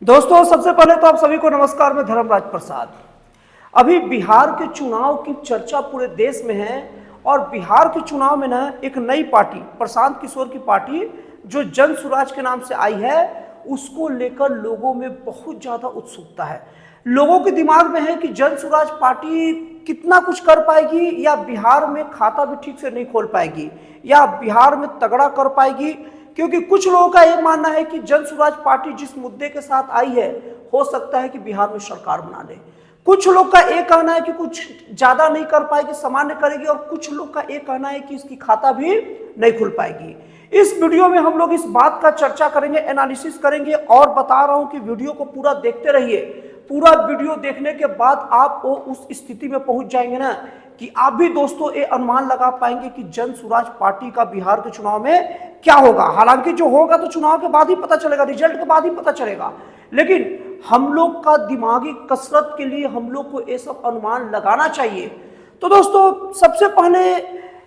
दोस्तों सबसे पहले तो आप सभी को नमस्कार। मैं धर्मराज प्रसाद। अभी बिहार के चुनाव की चर्चा पूरे देश में है और बिहार के चुनाव में ना एक नई पार्टी प्रशांत किशोर की पार्टी जो जन स्वराज के नाम से आई है, उसको लेकर लोगों में बहुत ज्यादा उत्सुकता है। लोगों के दिमाग में है कि जन स्वराज पार्टी कितना कुछ कर पाएगी या बिहार में खाता भी ठीक से नहीं खोल पाएगी या बिहार में तगड़ा कर पाएगी। क्योंकि कुछ लोगों का यह मानना है कि जन स्वराज पार्टी जिस मुद्दे के साथ आई है, हो सकता है कि बिहार में सरकार बना ले। कुछ लोग का एक कहना है कि कुछ ज्यादा नहीं कर पाएगी, सामान्य करेगी, और कुछ लोग का एक कहना है कि इसकी खाता भी नहीं खुल पाएगी। इस वीडियो में हम लोग इस बात का चर्चा करेंगे, एनालिसिस करेंगे और बता रहा हूं कि वीडियो को पूरा देखते रहिए। पूरा वीडियो देखने के बाद आप वो उस स्थिति में पहुंच जाएंगे ना कि आप भी दोस्तों ये अनुमान लगा पाएंगे कि जन स्वराज पार्टी का बिहार के चुनाव में क्या होगा। हालांकि जो होगा तो चुनाव के बाद ही पता चलेगा, रिजल्ट के बाद ही पता चलेगा, लेकिन हम लोग का दिमागी कसरत के लिए हम लोग को ये सब अनुमान लगाना चाहिए। तो दोस्तों सबसे पहले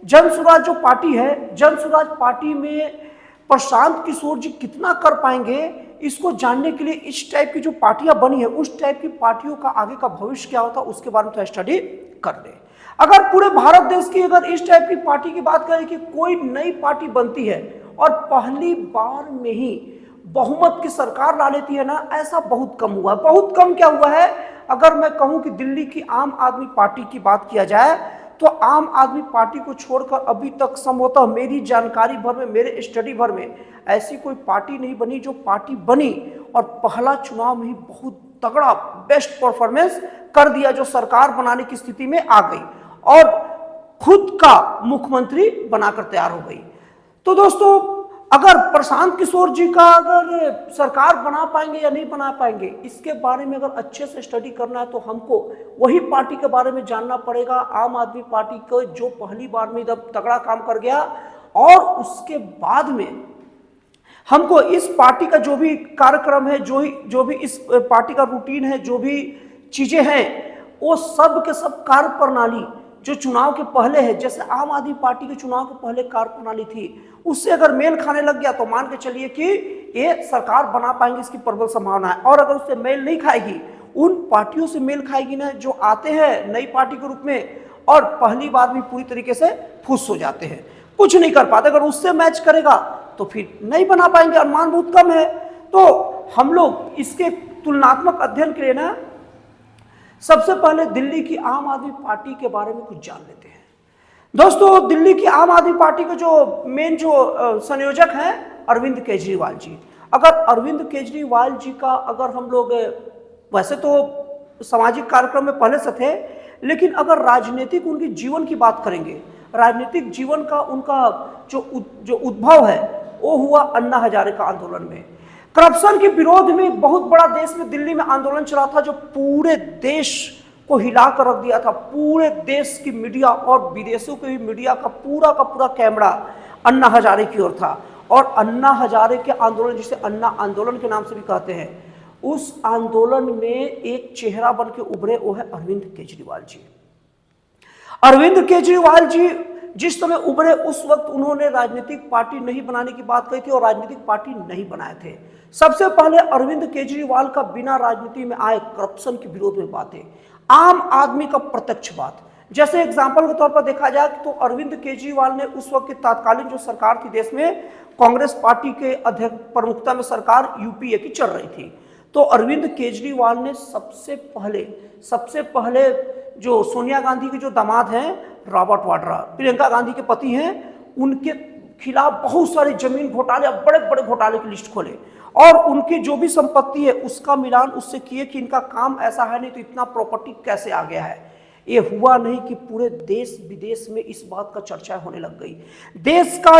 जन स्वराज जो पार्टी है, जन स्वराज पार्टी में प्रशांत किशोर जी कितना कर पाएंगे, इसको जानने के लिए इस टाइप की जो पार्टियां बनी है उस टाइप की पार्टियों का आगे का भविष्य क्या होता है उसके बारे में तो स्टडी कर ले। अगर पूरे भारत देश की अगर इस टाइप की पार्टी की बात करें कि कोई नई पार्टी बनती है और पहली बार में ही बहुमत की सरकार ला लेती है ना, ऐसा बहुत कम हुआ है। बहुत कम क्या हुआ है, अगर मैं कहूं कि दिल्ली की आम आदमी पार्टी की बात किया जाए तो आम आदमी पार्टी को छोड़कर अभी तक संभवतः मेरी जानकारी भर में, मेरे स्टडी भर में ऐसी कोई पार्टी नहीं बनी जो पार्टी बनी और पहला चुनाव में ही बहुत तगड़ा बेस्ट परफॉर्मेंस कर दिया, जो सरकार बनाने की स्थिति में आ गई और खुद का मुख्यमंत्री बनाकर तैयार हो गई। तो दोस्तों अगर प्रशांत किशोर जी का अगर सरकार बना पाएंगे या नहीं बना पाएंगे, इसके बारे में अगर अच्छे से स्टडी करना है तो हमको वही पार्टी के बारे में जानना पड़ेगा, आम आदमी पार्टी को जो पहली बार में जब तगड़ा काम कर गया और उसके बाद में हमको इस पार्टी का जो भी कार्यक्रम है, जो भी इस पार्टी का रूटीन है, जो भी चीजें हैं, वो सब के सब कार्य प्रणाली जो चुनाव के पहले है, जैसे आम आदमी पार्टी के चुनाव के पहले कार्य प्रणाली थी, उससे अगर मेल खाने लग गया तो मान के चलिए कि ये सरकार बना पाएंगे, इसकी प्रबल संभावना है। और अगर उससे मेल नहीं खाएगी, उन पार्टियों से मेल खाएगी ना जो आते हैं नई पार्टी के रूप में और पहली बार भी पूरी तरीके से फुस हो जाते हैं, कुछ नहीं कर पाते। अगर उससे मैच करेगा तो फिर नहीं बना पाएंगे, अनुमान बहुत कम है। तो हम लोग इसके तुलनात्मक अध्ययन के लिए ना सबसे पहले दिल्ली की आम आदमी पार्टी के बारे में कुछ जान लेते हैं। दोस्तों दिल्ली की आम आदमी पार्टी के जो मेन जो संयोजक हैं अरविंद केजरीवाल जी। अगर अरविंद केजरीवाल जी का अगर हम लोग वैसे तो सामाजिक कार्यक्रम में पहले से थे, लेकिन अगर राजनीतिक उनकी जीवन की बात करेंगे, राजनीतिक जीवन का उनका जो उद्भव है वो हुआ अन्ना हजारे का आंदोलन में। करप्शन के विरोध में बहुत बड़ा देश में दिल्ली में आंदोलन चला था जो पूरे देश को हिला कर रख दिया था। पूरे देश की मीडिया और विदेशों के भी मीडिया का पूरा कैमरा अन्ना हजारे की ओर था और अन्ना हजारे के आंदोलन, जिसे अन्ना आंदोलन के नाम से भी कहते हैं, उस आंदोलन में एक चेहरा बन के उभरे, वो है अरविंद केजरीवाल जी। अरविंद केजरीवाल जी जिस समय उभरे उस वक्त उन्होंने राजनीतिक पार्टी नहीं बनाने की बात कही थी और राजनीतिक पार्टी नहीं बनाए थे। सबसे पहले अरविंद केजरीवाल का बिना राजनीति में आए करप्शन के विरोध में बातें, आम आदमी का प्रत्यक्ष बात। जैसे एग्जाम्पल के तौर पर देखा जाए तो अरविंद केजरीवाल ने उस वक्त की तत्कालीन जो सरकार थी देश में, कांग्रेस पार्टी के अध्यक्ष प्रमुखता में सरकार यूपीए की चल रही थी, तो अरविंद केजरीवाल ने सबसे पहले जो सोनिया गांधी के जो दामाद हैं रॉबर्ट वाड्रा, प्रियंका गांधी के पति हैं, उनके खिलाफ बहुत सारे जमीन घोटाले, बड़े बड़े घोटाले की लिस्ट खोले और उनकी जो भी संपत्ति है उसका मिलान उससे किए कि इनका काम ऐसा है नहीं तो इतना प्रॉपर्टी कैसे आ गया है। ये हुआ नहीं कि पूरे देश विदेश में इस बात का चर्चा होने लग गई। देश का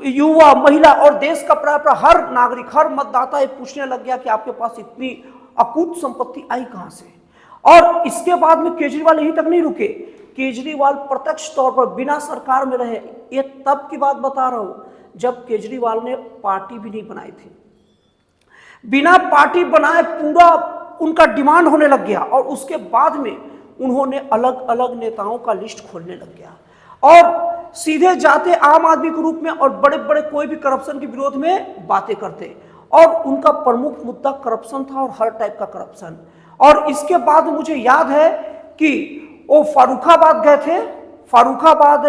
युवा महिला और देश का प्राय हर नागरिक, हर मतदाता ये पूछने लग गया कि आपके पास इतनी अकूत संपत्ति आई कहां से। और इसके बाद में केजरीवाल यहीं तक नहीं रुके, केजरीवाल प्रत्यक्ष तौर पर बिना सरकार में रहे। ये तब की बात बता रहा हूं जब केजरीवाल ने पार्टी भी नहीं बनाई थी। बिना पार्टी बनाए पूरा उनका डिमांड होने लग गया और उसके बाद में उन्होंने अलग अलग नेताओं का लिस्ट खोलने लग गया और सीधे जाते आम आदमी के रूप में और बड़े बड़े कोई भी करप्शन के विरोध में बातें करते और उनका प्रमुख मुद्दा करप्शन था और हर टाइप का करप्शन। और इसके बाद मुझे याद है कि वो फारुखाबाद गए थे। फारुखाबाद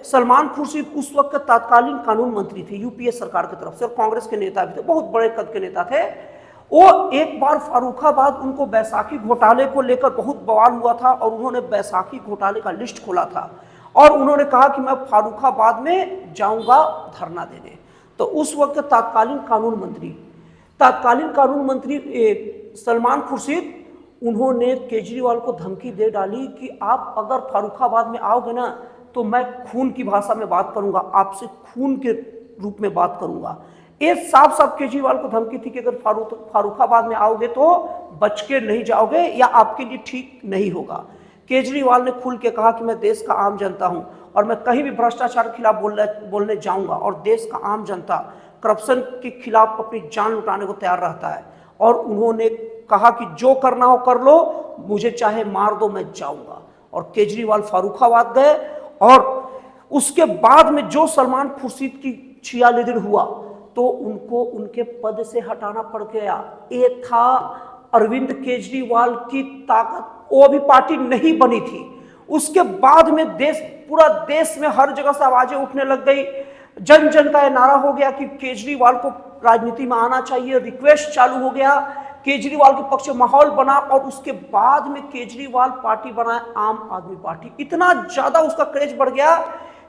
सलमान खुर्शीद उस वक्त तत्कालीन कानून मंत्री थे यूपीए सरकार की तरफ से और कांग्रेस के नेता भी थे, बहुत बड़े कद के नेता थे। वो एक बार फारुखाबाद उनको बैसाखी घोटाले को लेकर बहुत बवाल हुआ था और उन्होंने बैसाखी घोटाले का लिस्ट खोला था और उन्होंने कहा कि मैं फारुखाबाद में जाऊंगा धरना देने। तो उस वक्त तत्कालीन कानून मंत्री सलमान खुर्शीद उन्होंने केजरीवाल को धमकी दे डाली कि आप अगर फारुखाबाद में आओगे ना तो मैं खून की भाषा में बात करूंगा, आपसे खून के रूप में बात करूंगा। ये साफ साफ केजरीवाल को धमकी थी कि अगर फारुखाबाद में आओगे तो बच के नहीं जाओगे या आपके लिए ठीक नहीं होगा। केजरीवाल ने खुल के कहा कि मैं देश का आम जनता हूं और मैं कहीं भी भ्रष्टाचार के खिलाफ बोलने जाऊंगा और देश का आम जनता करप्शन के खिलाफ अपनी जान लुटाने को तैयार रहता है। और उन्होंने कहा कि जो करना हो कर लो, मुझे चाहे मार दो, मैं जाऊंगा। और केजरीवाल फारुखाबाद गए और उसके बाद में जो सलमान खुर्शीद की छियालिदिर हुआ तो उनको उनके पद से हटाना पड़ गया। ये था अरविंद केजरीवाल की ताकत। वो भी पार्टी नहीं बनी थी। उसके बाद में पूरा देश में हर जगह से आवाजें उठने लग गई। जन जन का यह नारा हो गया कि केजरीवाल को राजनीति में आना चाहिए। रिक्वेस्ट चालू हो गया, केजरीवाल के पक्ष में माहौल बना और उसके बाद में केजरीवाल पार्टी बनाए आम आदमी पार्टी। इतना ज्यादा उसका क्रेज बढ़ गया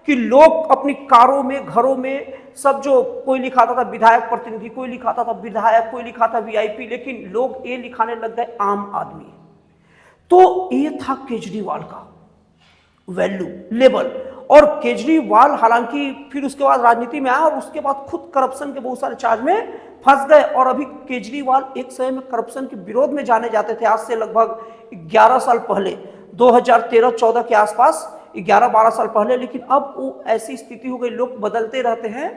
कि लोग अपनी कारों में, घरों में सब, जो कोई लिखाता था विधायक प्रतिनिधि, कोई लिखाता था विधायक, कोई लिखा था वीआईपी, लेकिन लोग ये लिखाने लग गए आम आदमी। तो ये था केजरीवाल का वैल्यू लेवल। और केजरीवाल हालांकि फिर उसके बाद राजनीति में आया और उसके बाद खुद करप्शन के बहुत सारे चार्ज में फंस गए। और अभी केजरीवाल एक समय में करप्शन के विरोध में जाने जाते थे, आज से लगभग 11 साल पहले, 2013-14 के आसपास, 11-12 साल पहले। लेकिन अब वो ऐसी स्थिति हो गई, लोग बदलते रहते हैं,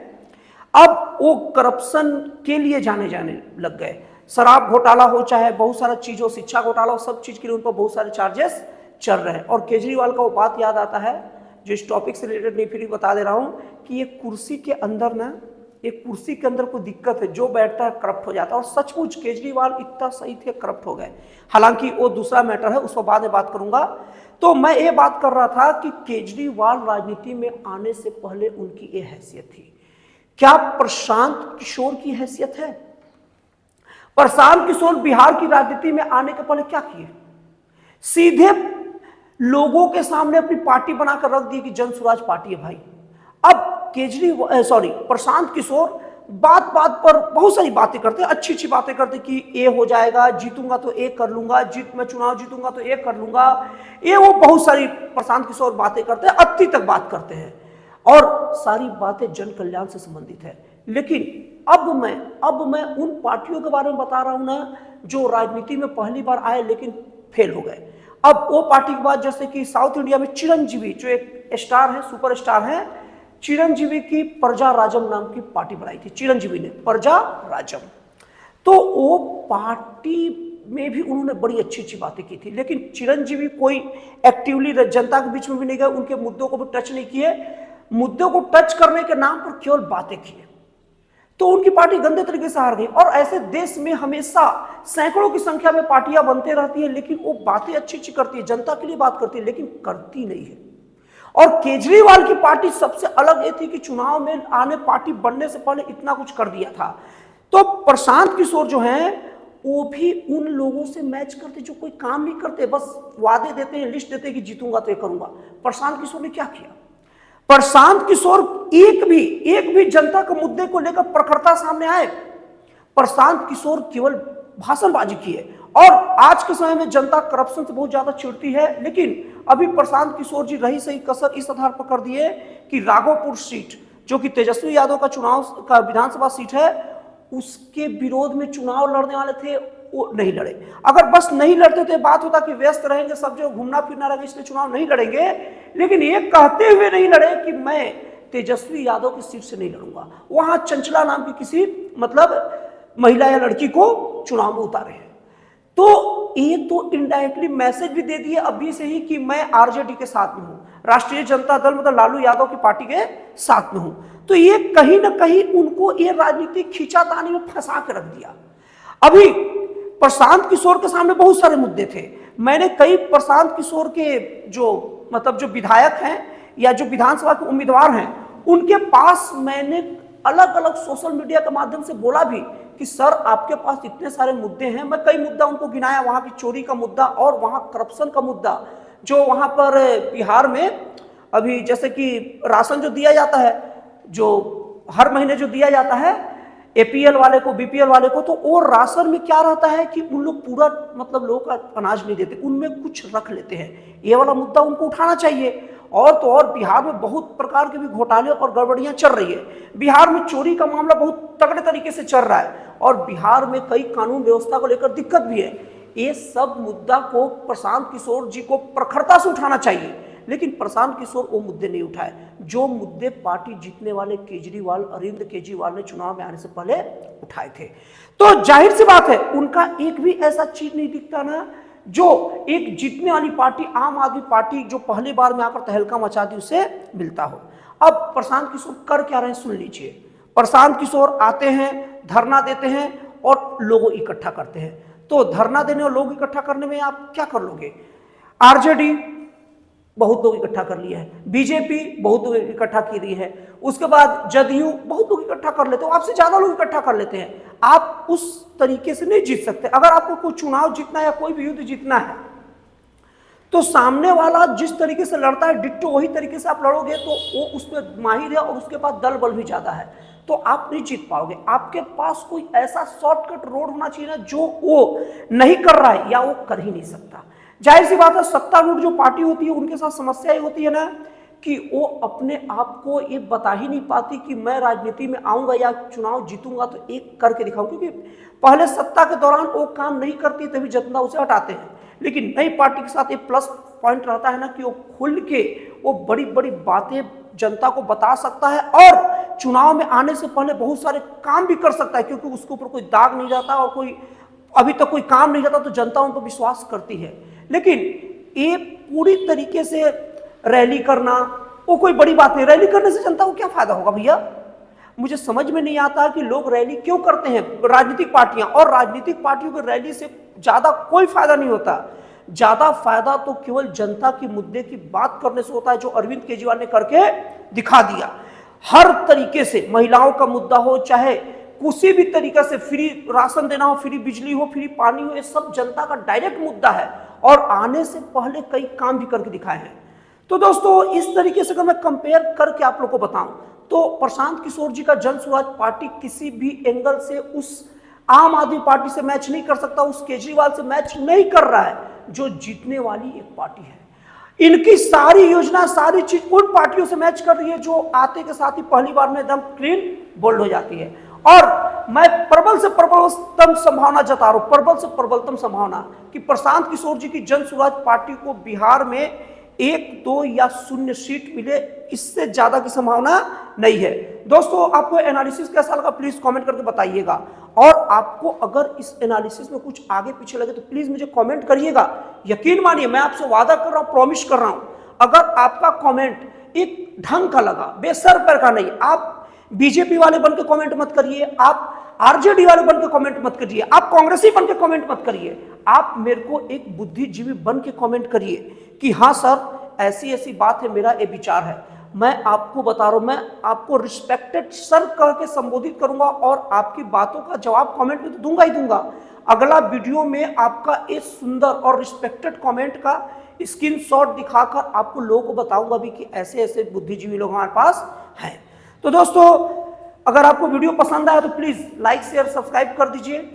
अब वो करप्शन के लिए जाने लग गए। शराब घोटाला हो, चाहे बहुत सारा चीज हो, शिक्षा घोटाला हो, सब चीज के लिए उन पर बहुत सारे चार्जेस चल रहे हैं। और केजरीवाल का वो बात याद आता है जो इस टॉपिक से रिलेटेड नहीं, फिर बता दे रहा हूं कि एक कुर्सी के अंदर ना, एक कुर्सी के अंदर कोई दिक्कत है, जो बैठता है करप्ट हो जाता है। और सचमुच केजरीवाल इतना सही थे, करप्ट हो गए। हालांकि वो दूसरा मैटर है, उस पर बाद में बात करूंगा। तो मैं ये बात कर रहा था कि केजरीवाल राजनीति में आने से पहले उनकी ये हैसियत थी। क्या प्रशांत किशोर की हैसियत है? प्रशांत किशोर बिहार की राजनीति में आने के पहले क्या किए? सीधे लोगों के सामने अपनी पार्टी बनाकर रख दी कि जन स्वराज पार्टी है भाई। अब प्रशांत किशोर बात बात पर बहुत सारी बातें करते, अच्छी अच्छी बातें करते कि ये हो जाएगा, जीतूंगा तो ये कर लूंगा, मैं चुनाव जीतूंगा तो ये कर लूंगा। ये वो बहुत सारी प्रशांत किशोर बातें करते हैं, अति तक बात करते हैं और सारी बातें जन कल्याण से संबंधित है। लेकिन अब मैं उन पार्टियों के बारे में बता रहा हूं ना जो राजनीति में पहली बार आए लेकिन फेल हो गए। अब वो पार्टी के बाद, जैसे कि साउथ इंडिया में चिरंजीवी जो एक स्टार है, सुपर स्टार है, चिरंजीवी की प्रजा राजम नाम की पार्टी बनाई थी। चिरंजीवी ने प्रजा राजम, तो वो पार्टी में भी उन्होंने बड़ी अच्छी अच्छी बातें की थी। लेकिन चिरंजीवी कोई एक्टिवली जनता के बीच में भी नहीं गए, उनके मुद्दों को भी टच नहीं किए। मुद्दों को टच करने के नाम पर केवल बातें किए, तो उनकी पार्टी गंदे तरीके से हार गई। और ऐसे देश में हमेशा सैकड़ों की संख्या में पार्टियां बनते रहती है, लेकिन वो बातें अच्छी अच्छी करती है, जनता के लिए बात करती है, लेकिन करती नहीं है। और केजरीवाल की पार्टी सबसे अलग ये थी कि चुनाव में आने, पार्टी बनने से पहले इतना कुछ कर दिया था। तो प्रशांत किशोर जो हैं वो भी उन लोगों से मैच करते जो कोई काम नहीं करते, बस वादे देते हैं, लिस्ट देते हैं कि जीतूंगा तो ये करूंगा। प्रशांत किशोर ने क्या किया? प्रशांत किशोर एक भी जनता के मुद्दे को लेकर प्रखरता सामने आए। प्रशांत किशोर केवल भाषणबाजी किए। और आज के समय में जनता करप्शन से बहुत ज्यादा चिढ़ती है, लेकिन अभी प्रशांत किशोर जी रही सही कसर इस आधार पर कर दिए कि राघोपुर सीट जो कि तेजस्वी यादव का चुनाव का विधानसभा सीट है, उसके विरोध में चुनाव लड़ने वाले थे, वो नहीं लड़े। अगर बस नहीं लड़ते तो बात होता कि व्यस्त रहेंगे, सब जो घूमना फिरना रहेगा, इसलिए चुनाव नहीं लड़ेंगे। लेकिन ये कहते हुए नहीं लड़े कि मैं तेजस्वी यादव की सीट से नहीं लड़ूंगा। वहां चंचला नाम की किसी महिला या लड़की को चुनाव में उतारे हैं। तो एक तो इनडायरेक्टली मैसेज भी दे दिए अभी से ही कि मैं आरजेडी के साथ में हूं, राष्ट्रीय जनता दल मतलब लालू यादव की पार्टी के साथ में हूं। तो ये कहीं ना कहीं उनको ये राजनीतिक खींचातानी में फंसा के रख दिया। अभी प्रशांत किशोर के सामने बहुत सारे मुद्दे थे। मैंने कई प्रशांत किशोर के जो मतलब जो विधायक हैं या जो विधानसभा के उम्मीदवार हैं उनके पास मैंने अलग अलग सोशल मीडिया के माध्यम से बोला भी कि सर आपके पास इतने सारे मुद्दे हैं। मैं कई मुद्दा उनको गिनाया, वहां की चोरी का मुद्दा और वहां करप्शन का मुद्दा, जो वहां पर बिहार में अभी जैसे कि राशन जो दिया जाता है, जो हर महीने जो दिया जाता है एपीएल वाले को, बीपीएल वाले को, तो वो राशन में क्या रहता है कि उन लोग पूरा मतलब लोगों का अनाज नहीं देते, उनमें कुछ रख लेते हैं। ये वाला मुद्दा उनको उठाना चाहिए। और तो और बिहार में बहुत प्रकार के भी घोटाले और गड़बड़ियां चल रही है। बिहार में चोरी का मामला बहुत तगड़े तरीके से चल रहा है और बिहार में कई कानून व्यवस्था को लेकर दिक्कत भी है। ये सब मुद्दा को प्रशांत किशोर जी को प्रखरता से उठाना चाहिए, लेकिन प्रशांत किशोर वो मुद्दे नहीं उठाए जो मुद्दे पार्टी जीतने वाले केजरीवाल, अरविंद केजरीवाल ने चुनाव में आने से पहले उठाए थे। तो जाहिर सी बात है उनका एक भी ऐसा चीज नहीं दिखता ना जो एक जीतने वाली पार्टी, आम आदमी पार्टी जो पहली बार में आकर तहलका मचा दी, उसे मिलता हो। अब प्रशांत किशोर कर क्या रहे हैं सुन लीजिए। प्रशांत किशोर आते हैं, धरना देते हैं और लोगों इकट्ठा करते हैं। तो धरना देने और लोग इकट्ठा करने में आप क्या कर लोगे? आरजेडी बहुत लोग इकट्ठा कर लिया है, बीजेपी बहुत लोग इकट्ठा की रही है, उसके बाद जदयू बहुत लोग इकट्ठा कर लेते हो, आपसे ज्यादा लोग इकट्ठा कर लेते हैं। आप उस तरीके से नहीं जीत सकते। अगर आपको कोई चुनाव जीतना है या कोई भी युद्ध जीतना है तो सामने वाला जिस तरीके से लड़ता है डिट्टो वही तरीके से आप लड़ोगे तो वो उसमें माहिर है और उसके पास दल बल भी ज्यादा है, तो आप नहीं जीत पाओगे। आपके पास कोई ऐसा शॉर्टकट रोड होना चाहिए ना जो वो नहीं कर रहा है या वो कर ही नहीं सकता। जाहिर सी बात है सत्तारूढ़ जो पार्टी होती है उनके साथ समस्या ये होती है ना कि वो अपने आप को ये बता ही नहीं पाती कि मैं राजनीति में आऊंगा या चुनाव जीतूंगा तो एक करके दिखाऊं, क्योंकि पहले सत्ता के दौरान वो काम नहीं करती तभी जनता उसे हटाते हैं। लेकिन नई पार्टी के साथ एक प्लस पॉइंट रहता है ना कि वो खुल के वो बड़ी बड़ी बातें जनता को बता सकता है और चुनाव में आने से पहले बहुत सारे काम भी कर सकता है, क्योंकि उसके ऊपर कोई दाग नहीं जाता और कोई अभी तक कोई काम नहीं जाता तो जनता उन पर विश्वास करती है। लेकिन ये पूरी तरीके से रैली करना वो कोई बड़ी बात नहीं। रैली करने से जनता को क्या फायदा होगा भैया? मुझे समझ में नहीं आता कि लोग रैली क्यों करते हैं, राजनीतिक पार्टियां, और राजनीतिक पार्टियों को रैली से ज्यादा कोई फायदा नहीं होता। ज्यादा फायदा तो केवल जनता की मुद्दे की बात करने से होता है, जो अरविंद केजरीवाल ने करके दिखा दिया। हर तरीके से महिलाओं का मुद्दा हो, चाहे किसी भी तरीके से फ्री राशन देना हो, फ्री बिजली हो, फ्री पानी हो, ये सब जनता का डायरेक्ट मुद्दा है और आने से पहले कई काम भी करके दिखाए हैं। तो दोस्तों इस तरीके से अगर मैं कंपेयर करके आप लोग को बताऊं तो प्रशांत किशोर जी का जन स्वराज पार्टी किसी भी एंगल से उस आम आदमी पार्टी से मैच नहीं कर सकता, उस केजरीवाल से मैच नहीं कर रहा है जो जीतने वाली एक पार्टी है। इनकी सारी योजना, सारी चीज उन पार्टियों से मैच कर रही है जो आते के साथ ही पहली बार में एकदम क्लीन बोल्ड हो जाती है। और मैं प्रबल से प्रबलतम संभावना जता रहा हूं, प्रबल से प्रबलतम संभावना कि प्रशांत किशोर जी की जन स्वराज पार्टी को बिहार में 1, 2 या 0 सीट मिले, इससे ज्यादा की संभावना नहीं है। दोस्तों आपको एनालिसिस कैसा लगा प्लीज कमेंट करके बताइएगा, और आपको अगर इस एनालिसिस में कुछ आगे पीछे लगे तो प्लीज मुझे कमेंट करिएगा। यकीन मानिए मैं आपसे वादा कर रहा हूं, प्रॉमिस कर रहा हूं, अगर आपका कमेंट एक ढंग का लगा, बेसर पैर का नहीं, आप बीजेपी वाले बन के कमेंट मत करिए, आप आरजेडी वाले बन के कमेंट मत करिए, आप कांग्रेसी बन के कमेंट मत करिए, आप मेरे को एक बुद्धिजीवी बन के कमेंट करिए कि हाँ सर ऐसी ऐसी बात है, मेरा ये विचार है। मैं आपको बता रहा हूं, मैं आपको रिस्पेक्टेड सर कह के संबोधित करूंगा और आपकी बातों का जवाब कमेंट में तो दूंगा ही दूंगा। अगला वीडियो में आपका एक सुंदर और रिस्पेक्टेड कमेंट का स्क्रीनशॉट दिखाकर आपको लोगों को बताऊंगा भी कि ऐसे ऐसे बुद्धिजीवी लोग हमारे पास हैं। तो दोस्तों अगर आपको वीडियो पसंद आया तो प्लीज लाइक शेयर सब्सक्राइब कर दीजिए,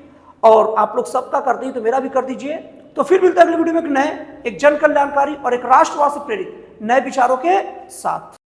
और आप लोग सबका कर दीजिए तो मेरा भी कर दीजिए। तो फिर मिलते हैं अगले वीडियो में एक नए, एक जन कल्याणकारी और एक राष्ट्रवाद से प्रेरित नए विचारों के साथ।